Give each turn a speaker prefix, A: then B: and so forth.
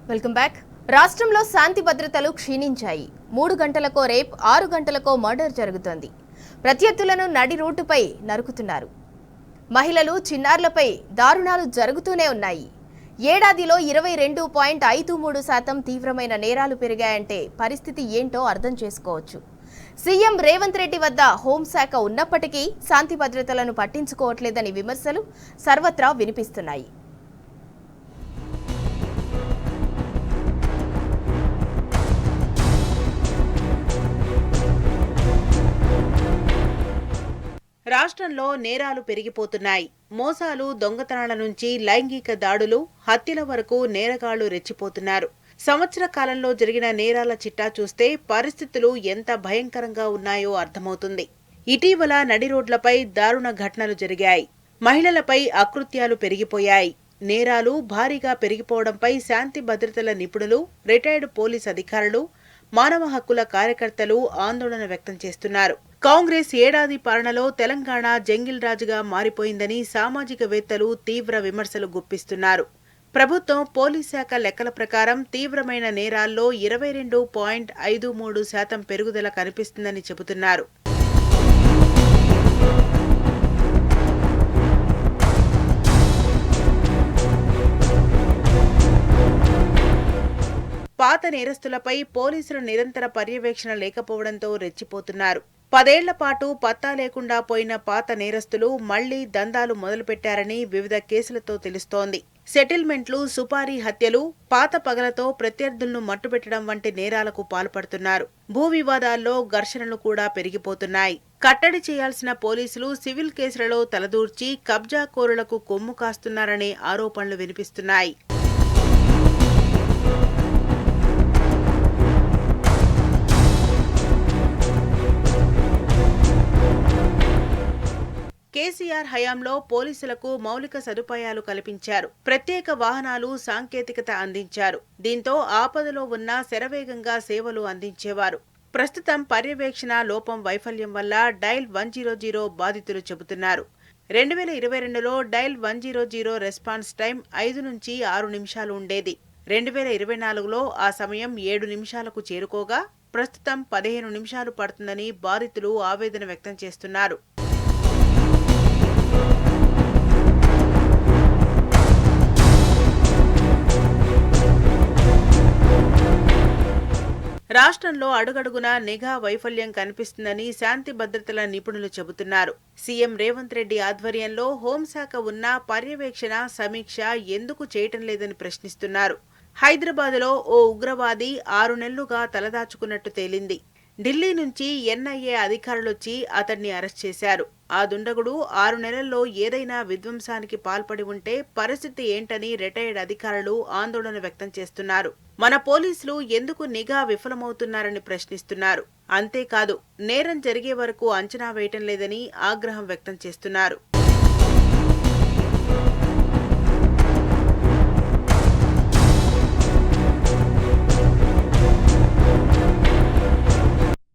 A: Welcome back. రాష్ట్రంలో శాంతి భద్రతలు క్షీణించాయి. 3 గంటలకో rape, 6 గంటలకో murder జరుగుతోంది. ప్రత్యర్థులను నడి రోడ్డుపై నరుకుతున్నారు. మహిళలు, చిన్నారులపై దారుణాలు జరుగుతూనే ఉన్నాయి. ఏడాదిలో 22.53% తీవ్రమైన నేరాలు పెరిగాయంటే పరిస్థితి ఏంటో అర్థం చేసుకోవచ్చు. సీఎం రేవంత్ రెడ్డి వద్ద హోంశాఖ ఉన్నప్పటికీ శాంతి భద్రతలను పట్టించుకోవట్లేదని విమర్శలు సర్వత్రా వినిపిస్తున్నాయి.
B: రాష్ట్రంలో నేరాలు పెరిగిపోతున్నాయి. మోసాలు, దొంగతనాల నుంచి లైంగిక దాడులు, హత్యల వరకు నేరగాళ్లు రెచ్చిపోతున్నారు. సంవత్సర కాలంలో జరిగిన నేరాల చిట్టా చూస్తే పరిస్థితులు ఎంత భయంకరంగా ఉన్నాయో అర్థమవుతుంది. ఇటీవల నడి రోడ్లపై దారుణ ఘటనలు జరిగాయి. మహిళలపై అకృత్యాలు పెరిగిపోయాయి. నేరాలు భారీగా పెరిగిపోవడంపై శాంతి భద్రతల నిపుణులు, రిటైర్డ్ పోలీస్ అధికారులు, మానవ హక్కుల కార్యకర్తలు ఆందోళన వ్యక్తం చేస్తున్నారు. కాంగ్రెస్ ఏడాది పాలనలో తెలంగాణ జంగిల్ రాజుగా మారిపోయిందని సామాజికవేత్తలు తీవ్ర విమర్శలు గుప్పిస్తున్నారు. ప్రభుత్వం, పోలీస్ శాఖ లెక్కల ప్రకారం తీవ్రమైన నేరాల్లో 22.53% పెరుగుదల కనిపిస్తుందని చెబుతున్నారు. పాత నేరస్తులపై పోలీసుల నిరంతర పర్యవేక్షణ లేకపోవడంతో రెచ్చిపోతున్నారు. 10 ఏళ్ల పాటు పత్తా లేకుండా పోయిన పాత నేరస్తులు మళ్లీ దందాలు మొదలుపెట్టారని వివిధ కేసులతో తెలుస్తోంది. సెటిల్మెంట్లు, సుపారీ హత్యలు, పాత పగలతో ప్రత్యర్థులను మట్టుబెట్టడం వంటి నేరాలకు పాల్పడుతున్నారు. భూ వివాదాల్లో ఘర్షణలు కూడా పెరిగిపోతున్నాయి. కట్టడి చేయాల్సిన పోలీసులు సివిల్ కేసులలో తలదూర్చి కబ్జాకోరులకు కొమ్ము కాస్తున్నారనే ఆరోపణలు వినిపిస్తున్నాయి. కేసీఆర్ హయాంలో పోలీసులకు మౌలిక సదుపాయాలు కల్పించారు. ప్రత్యేక వాహనాలు, సాంకేతికత అందించారు. దీంతో ఆపదలో ఉన్న శరవేగంగా సేవలు అందించేవారు. ప్రస్తుతం పర్యవేక్షణ లోపం వైఫల్యం వల్ల డయల్ 100 బాధితులు చెబుతున్నారు. 2022లో డయల్ 100 రెస్పాన్స్ టైం 5 నుంచి 6 నిమిషాలు ఉండేది. 2024లో ఆ సమయం 7 నిమిషాలకు చేరుకోగా ప్రస్తుతం 15 నిమిషాలు పడుతుందని బాధితులు ఆవేదన వ్యక్తం చేస్తున్నారు. రాష్ట్రంలో అడుగడుగునా నిఘా వైఫల్యం కనిపిస్తుందని శాంతి భద్రతల నిపుణులు చెబుతున్నారు. సీఎం రేవంత్ రెడ్డి ఆధ్వర్యంలో హోంశాఖ ఉన్నా పర్యవేక్షణ, సమీక్ష ఎందుకు చేయటం లేదని ప్రశ్నిస్తున్నారు. హైదరాబాద్లో ఓ ఉగ్రవాది 6 నెలలుగా తలదాచుకున్నట్టు తేలింది. ఢిల్లీ నుంచి ఎన్ఐఏ అధికారులొచ్చి అతన్ని అరెస్ట్ చేశారు. ఆ దుండగుడు 6 నెలల్లో ఏదైనా విధ్వంసానికి పాల్పడి ఉంటే పరిస్థితి ఏంటని రిటైర్డ్ అధికారులు ఆందోళన వ్యక్తం చేస్తున్నారు. మన పోలీసులు ఎందుకు నిఘా విఫలమవుతున్నారని ప్రశ్నిస్తున్నారు. అంతేకాదు, నేరం జరిగే వరకు అంచనా వేయటం లేదని ఆగ్రహం వ్యక్తం చేస్తున్నారు.